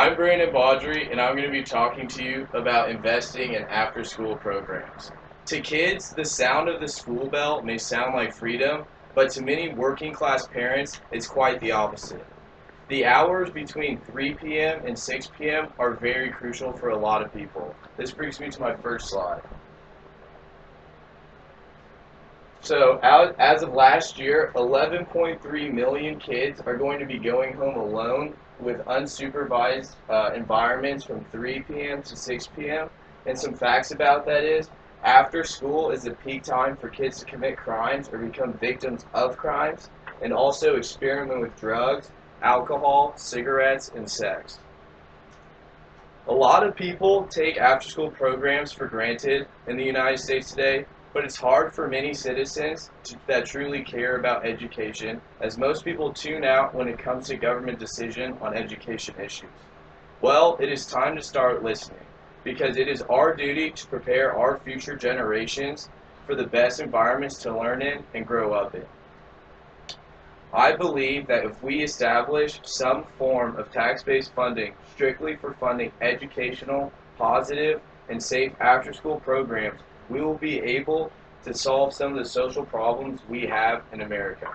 I'm Brandon Baudry, and I'm going to be talking to you about investing in after-school programs. To kids, the sound of the school bell may sound like freedom, but to many working-class parents, it's quite the opposite. The hours between 3 p.m. and 6 p.m. are very crucial for a lot of people. This brings me to my first slide. So, as of last year, 11.3 million kids are going to be going home alone with unsupervised environments from 3 p.m. to 6 p.m. And some facts about that is, after school is the peak time for kids to commit crimes or become victims of crimes, and also experiment with drugs, alcohol, cigarettes, and sex. A lot of people take after-school programs for granted in the United States today, but it's hard for many citizens that truly care about education, as most people tune out when it comes to government decision on education issues. Well, it is time to start listening, because it is our duty to prepare our future generations for the best environments to learn in and grow up in. I believe that if we establish some form of tax-based funding strictly for funding educational, positive, and safe after-school programs, we will be able to solve some of the social problems we have in America.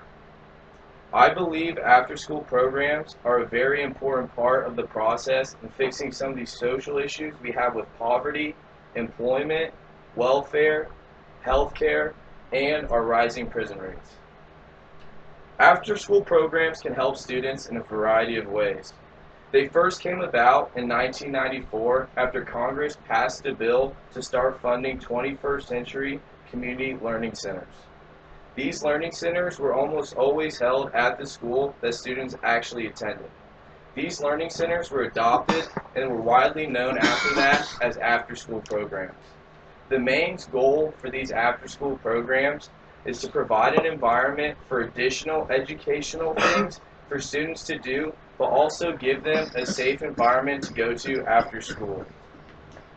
I believe after-school programs are a very important part of the process in fixing some of these social issues we have with poverty, employment, welfare, healthcare, and our rising prison rates. After-school programs can help students in a variety of ways. They first came about in 1994 after Congress passed a bill to start funding 21st century community learning centers. These learning centers were almost always held at the school that students actually attended. These learning centers were adopted and were widely known after that as after-school programs. The main goal for these after-school programs is to provide an environment for additional educational things for students to do, but also give them a safe environment to go to after school.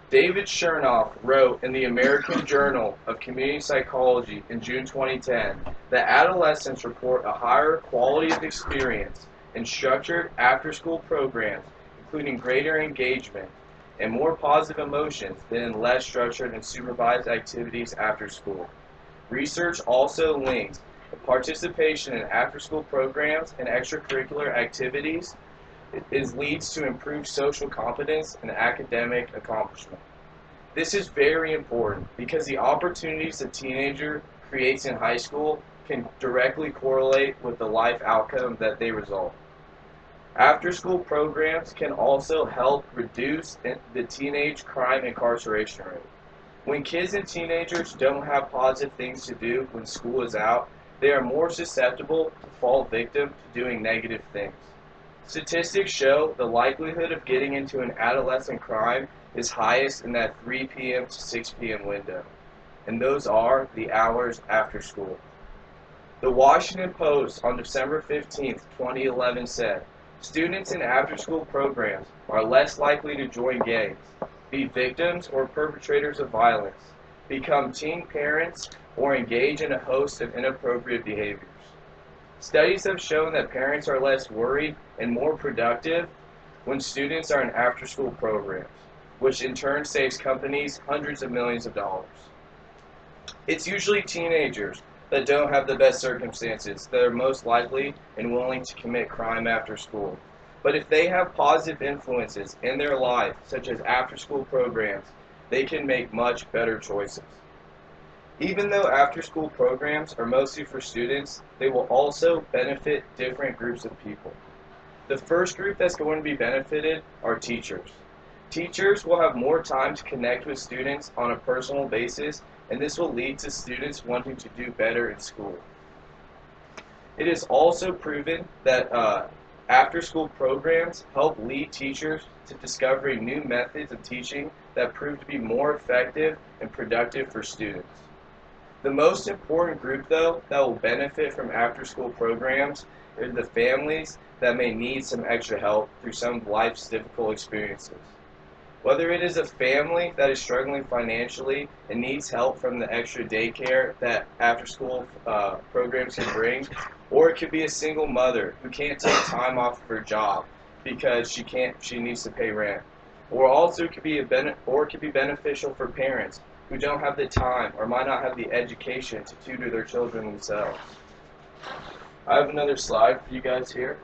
David Chernoff wrote in the American Journal of Community Psychology in June 2010 that adolescents report a higher quality of experience in structured after-school programs, including greater engagement and more positive emotions than in less structured and supervised activities after school. Research also links participation in after-school programs and extracurricular activities leads to improved social competence and academic accomplishment. This is very important because the opportunities a teenager creates in high school can directly correlate with the life outcome that they result. After-school programs can also help reduce the teenage crime incarceration rate. When kids and teenagers don't have positive things to do when school is out, they are more susceptible to fall victim to doing negative things. Statistics show the likelihood of getting into an adolescent crime is highest in that 3 p.m. to 6 p.m. window, and those are the hours after school. The Washington Post on December 15, 2011 said, students in after-school programs are less likely to join gangs, be victims or perpetrators of violence, become teen parents, or engage in a host of inappropriate behaviors. Studies have shown that parents are less worried and more productive when students are in after-school programs, which in turn saves companies hundreds of millions of dollars. It's usually teenagers that don't have the best circumstances that are most likely and willing to commit crime after school. But if they have positive influences in their life, such as after-school programs, they can make much better choices. Even though after-school programs are mostly for students, they will also benefit different groups of people. The first group that's going to be benefited are teachers. Teachers will have more time to connect with students on a personal basis, and this will lead to students wanting to do better in school. It is also proven that after-school programs help lead teachers to discovering new methods of teaching that prove to be more effective and productive for students. The most important group, though, that will benefit from after-school programs are the families that may need some extra help through some of life's difficult experiences. Whether it is a family that is struggling financially and needs help from the extra daycare that after-school programs can bring, or it could be a single mother who can't take time off of her job because she needs to pay rent. Or also it could be beneficial for parents who don't have the time or might not have the education to tutor their children themselves. I have another slide for you guys here.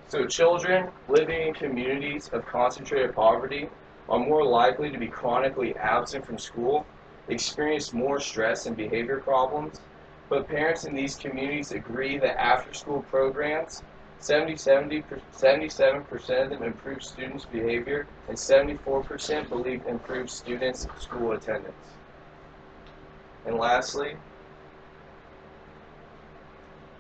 So children living in communities of concentrated poverty are more likely to be chronically absent from school, experience more stress and behavior problems, but parents in these communities agree that after-school programs, 77% of them improve students' behavior, and 74% believe improves students' school attendance. And lastly,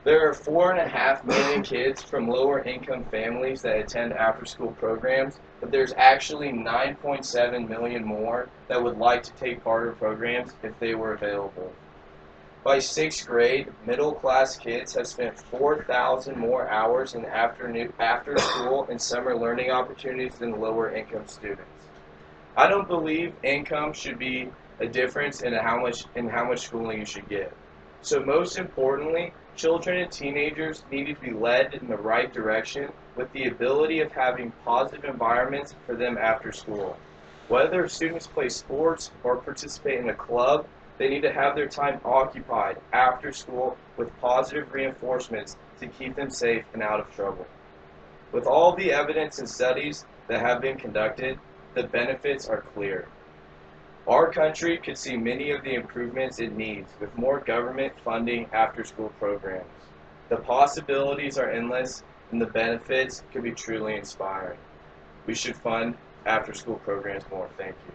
there are 4.5 million kids from lower income families that attend after-school programs, but there's actually 9.7 million more that would like to take part in programs if they were available. By 6th grade, middle-class kids have spent 4,000 more hours in after-school and summer learning opportunities than lower-income students. I don't believe income should be a difference in how much schooling you should get. So most importantly, children and teenagers need to be led in the right direction with the ability of having positive environments for them after school. Whether students play sports or participate in a club, they need to have their time occupied after school with positive reinforcements to keep them safe and out of trouble. With all the evidence and studies that have been conducted, the benefits are clear. Our country could see many of the improvements it needs with more government funding after-school programs. The possibilities are endless, and the benefits could be truly inspiring. We should fund after-school programs more. Thank you.